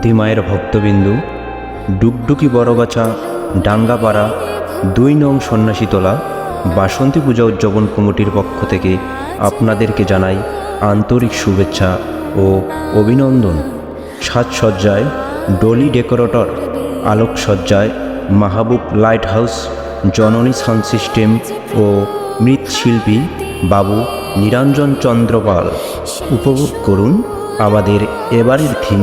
ধীমায়ের ভক্তবিন্দু, ডুগডুগি বড়গাছা ডাঙ্গাপাড়া ২ নং সন্ন্যাসীতলা বাসন্তী পূজা উদযাপন কমিটির পক্ষ থেকে আপনাদেরকে জানাই আন্তরিক শুভেচ্ছা ও অভিনন্দন। সাজসজ্জায় ডলি ডেকোরেটর, আলোকসজ্জায় মাহবুব লাইট হাউস, জননী সাউন্ড সিস্টেম ও মৃৎশিল্পী বাবু নিরঞ্জন চন্দ্রপাল। উপভোগ করুন আমাদের এবারের থিম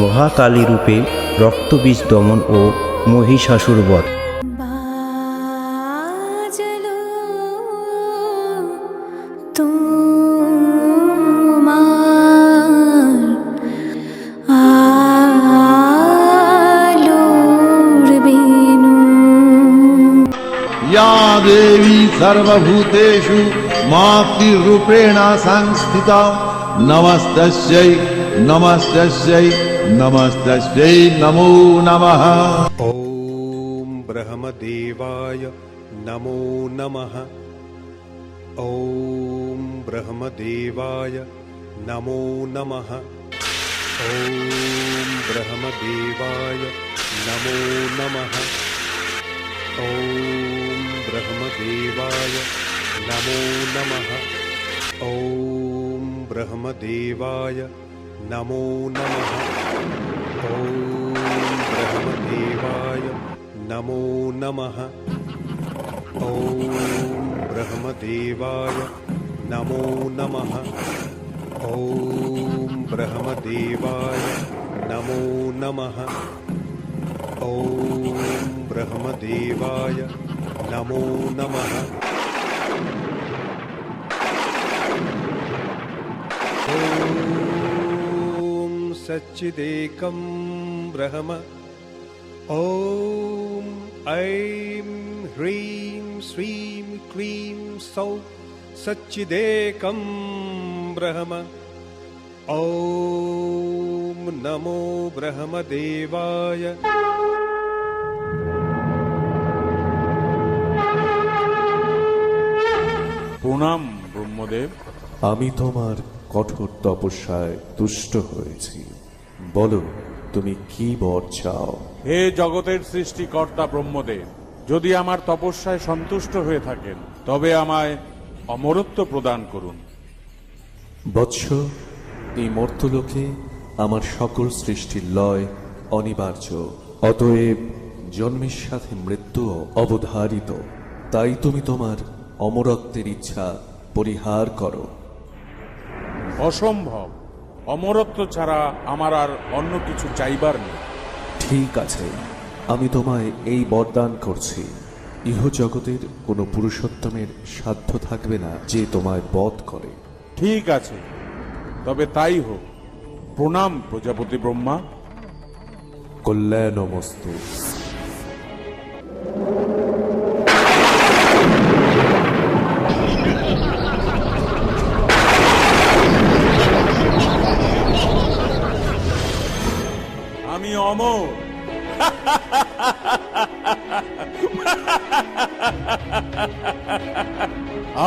মহাকালী রূপে রক্তবীজ দমন ও মহিষাসুর বধ। या देवी सर्वभूतेषु मातृरूपेण संस्थिता नमस्तस्यै नमस्तस्यै नमस्तस्यै नमो नमः। ॐ ब्रह्मदेवाय नमो नमः। ॐ ब्रह्मदेवाय नमो नमः। ॐ ब्रह्मदेवाय नमो नमः। ॐ ब्रह्मदेवाय नमो नमः। ॐ ब्रह्मदेवाय नमो नमः। ॐ ब्रह्मदेवाय नमो नमः। ॐ ब्रह्मदेवाय नमो नमः। ॐ ब्रह्मदेवाय नमो नमः। ॐ ब्रह्मदेवाय नमो नमः। ॐ सच्चिदेकं ब्रह्म। ॐ ऐं ह्रीं श्रीं क्लीं सौः सच्चिदेकं ब्रह्म। ॐ नमो ब्रह्मदेवाय। প্রণাম ব্রহ্মদেব। আমি তোমার কঠোর তপস্যায় তুষ্ট হয়েছি। বলো, তুমি কি বর চাও? হে জগতের সৃষ্টিকর্তা ব্রহ্মদেব, যদি আমার তপস্যায় সন্তুষ্ট হয়ে থাকেন তবে আমায় অমরত্ব প্রদান করুন। বৎস, এই মর্তলোকে আমার সকল সৃষ্টির লয় অনিবার্য, অতএব জন্মের সাথে মৃত্যুও অবধারিত। তাই তুমি তোমার অমরত্বের ইচ্ছা পরিহার করো। অসম্ভব, অমরত্ব ছাড়া আমার আর অন্য কিছু চাইবার নেই। ঠিক আছে, আমি তোমায় এই বরদান করছি, ইহ জগতের কোনো পুরুষোত্তমের সাধ্য থাকবে না যে তোমায় বধ করে। ঠিক আছে, তবে তাই হোক। প্রণাম প্রজাপতি ব্রহ্মা। কল্যাণমস্তু। আমি অমর।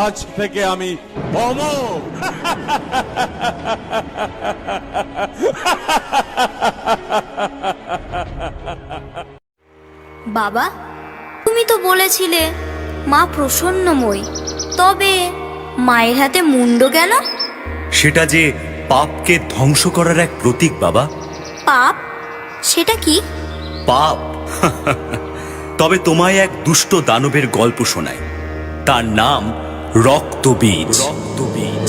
আজ থেকে আমি অমর। বাবা, তুমি তো বলেছিলে মা প্রসন্নময়ী, তবে মায়ের হাতে মুন্ড কেন? সেটা যে পাপকে ধ্বংস করার এক প্রতীক বাবা। পাপ? সেটা কি? পাপ? তবে তোমায় এক দুষ্ট দানবের গল্প শোনায়। তার নাম রক্তবীজ। রক্তবীজ।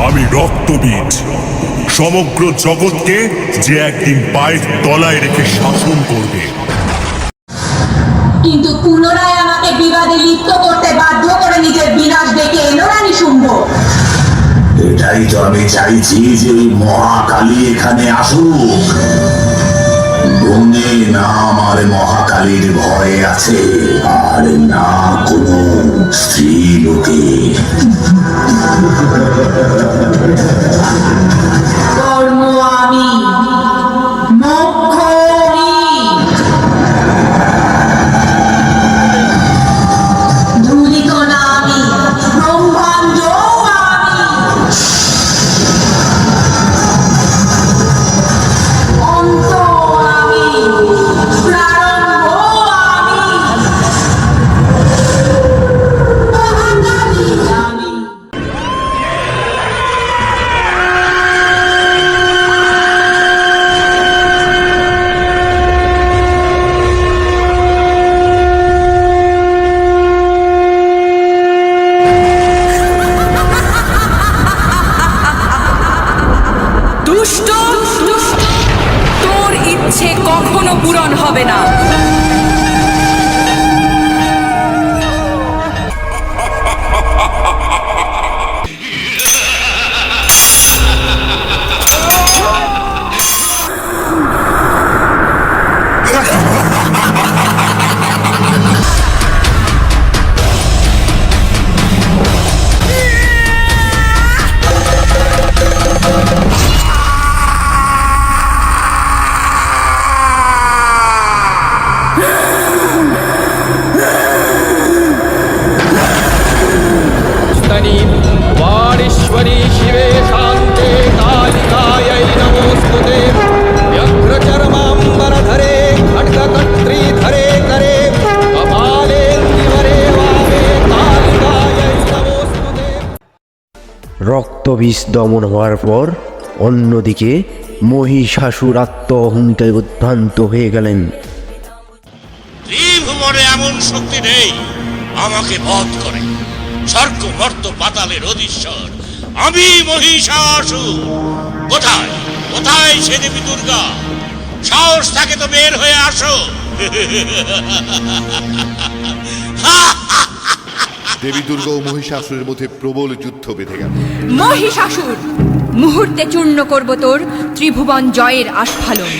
আমি রক্তবীজ, সমগ্র জগৎকে যে একদিন পায়ের তলায় রেখে শাসন করবে। কিন্তু পুনরায় আমাকে বিবাদে লিপ্ত করতে বাধ্য করে নিজের বিনাশ ডেকে এলো রানী শুম্ভ। এটাই তো আমি চাইছি যে ওই মহাকালী এখানে আসুক। বনে না আমার মহাকালীর ভয় আছে, আর না কোনো স্ত্রী লোকে। কর্ম আমি, মোক্ষ আমি। ধূলিকণা আমি, ব্রহ্মাণ্ড আমি। অন্ত আমি, প্রারম্ভ আমি। মহাকালী আমি। দুষ্ট, তোর ইচ্ছে কখনো পূরণ হবে না। वाणीश्वरी शिवे शान्ते कालिकायै नमोऽस्तुते व्यघ्रचर्माम्बरधरे खड्गकट्रीधरे करे कपाले द्विवरे वामे कालिकायै नमोऽस्तुते। রক্তবিষ দমন হওয়ার পর অন্যদিকে মহিষাসুর আত্ম অহংকারে উদ্ভ্রান্ত হয়ে গেলেন। ত্রিভুবনে এমন শক্তি নেই আমাকে বধ করে। স্বর্গ মর্ত পাতালের অধীশ্বর আমি মহিষাসুর। কোথায় কোথায় সে দেবী দুর্গা? সাহস থাকে তো বের হয়ে আসো। দেবী দুর্গা ও মহিষাসুরের মধ্যে প্রবল যুদ্ধ বেঁধে গেল। মহিষাসুর, মুহূর্তে চূর্ণ করব তোর ত্রিভুবন জয়ের আস্ফালন।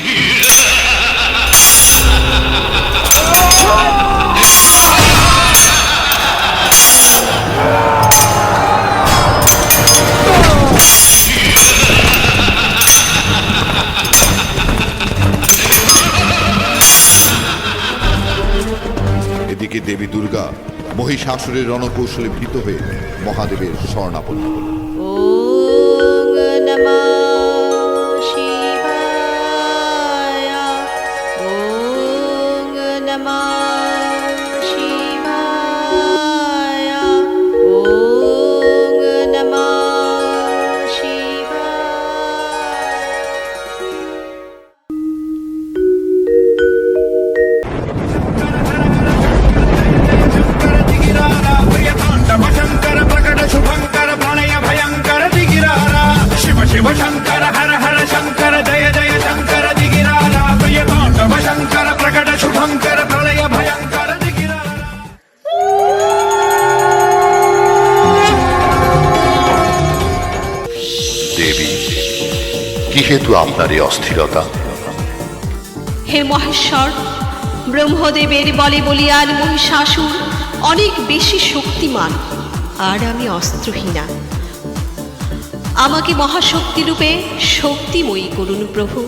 এদিকে দেবী দুর্গা মহিষাসুরের রণকৌশলে ভীত হয়ে মহাদেবের শরণাপন্ন হল। ওম নমঃ শিবায়। ওম নমঃ শিবায়। ওম নমঃ শিবায়। शंकर प्रकट शुभंकर प्रणय भयंकर दिगिरारा शिव शिव शंकर हर हर शंकर जय जय शंकर दिगिरारा प्रिय तांडव शंकर प्रकट शुभंकर प्रणय भयंकर दिगिरारा। দেবী, কি হেতু আপনার এই অস্থিরতা? হে মহেশ্বর, ব্রহ্মদেবের বলে বলিয়ান মহিষাসুর অনেক বেশি শক্তিমান, আর আমি অস্ত্রহীনা। আমাকে মহাশক্তি রূপে শক্তিময়ী করুন প্রভু।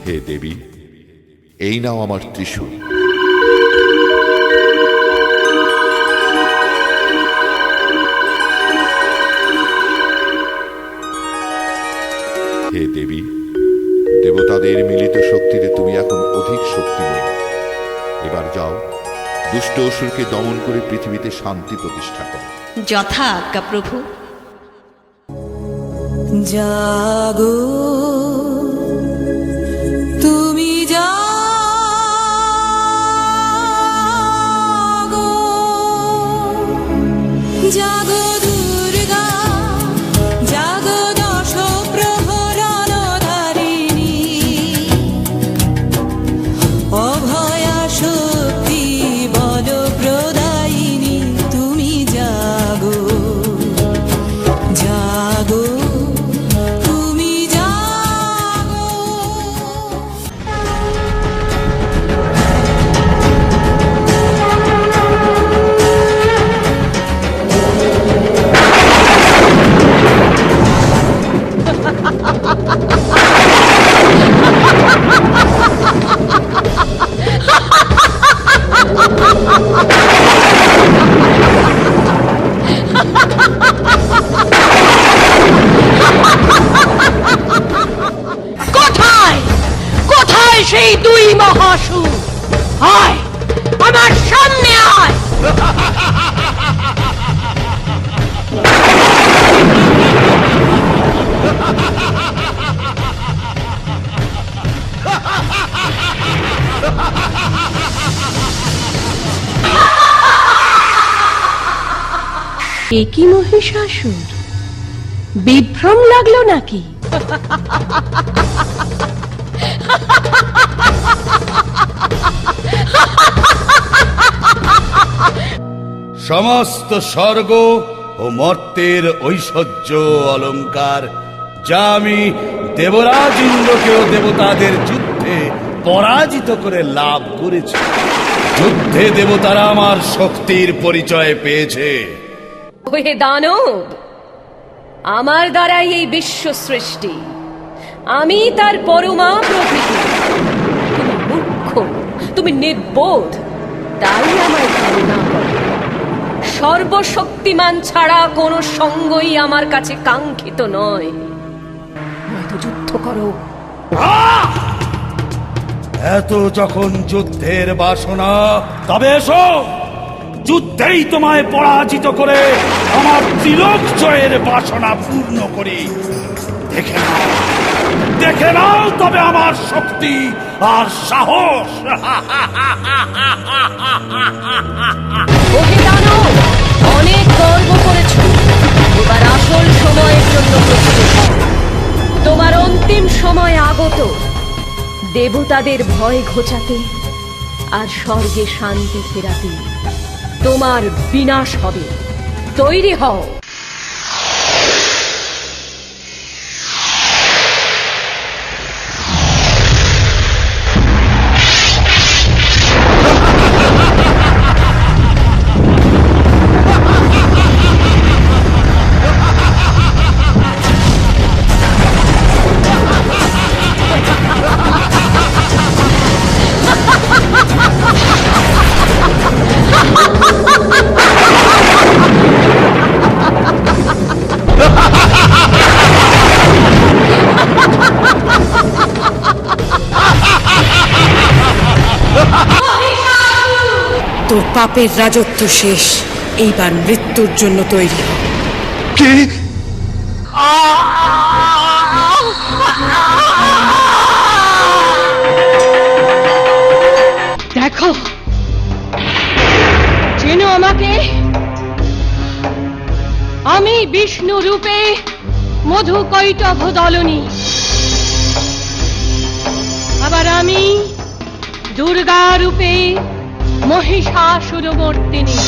হে দেবী, এই নাও আমার ত্রিশূল। হে দেবী, দেবতাদের মিলিত শক্তিতে তুমি এখন অধিক শক্তিময়ী। এবার যাও, দুষ্ট অসুরকে দমন করে পৃথিবীতে শান্তি প্রতিষ্ঠা করো। যথা আজ্ঞা প্রভু। জাগো তুমি জাগো, জাগো দুর্গা, জাগো দশ প্রহরণধারিণী, অভয়া শক্তি বল প্রদায়িনী তুমি জাগো। মহাসুর, আয় আমার সামনে আয়। এ কি মহিষাসুর, বিভ্রম লাগলো নাকি? সমস্ত স্বর্গ ও মর্তের ঐশ্বর্য অলংকার যা আমি দেবরাজ ইন্দ্রকেও দেবতাদের যুদ্ধে পরাজিত করে লাভ করেছি, যুদ্ধে দেবতারা আমার শক্তির পরিচয় পেয়েছে। ওহে দানব, আমার দ্বারাই এই বিশ্ব সৃষ্টি, আমি তার পরমা প্রকৃতি। তুমি মূর্খ, তুমি নির্বোধ, তাই আমায় ধারণা করো। সর্বশক্তিমান ছাড়া কোনো সঙ্গই আমার কাছে কাঙ্ক্ষিত নয়। নয়তো যুদ্ধ করো। এত যখন যুদ্ধের বাসনা, তবে এসো, যুদ্ধেই তোমায় পরাজিত করে আমার তিলক জয়ের বাসনা পূর্ণ করি। দেখে নাও তবে আমার শক্তি আর সাহস। ওহে দানব, অনেক গর্ব করেছ, এবার আসল সময়ের জন্য প্রস্তুত হও। তোমার অন্তিম সময় আগত। দেবতাদের ভয় ঘোচাতে আর স্বর্গে শান্তি ফেরাতে তোমার বিনাশ হবে। তৈরি হও। তোর পাপের রাজত্ব শেষ, এইবার মৃত্যুর জন্য তৈরি হ। কি? দেখো, চেনো আমাকে? আমি বিষ্ণু রূপে মধু কৈটভ দলনী, আবার আমি দুর্গা রূপে মহিষাসুরমর্দিনী।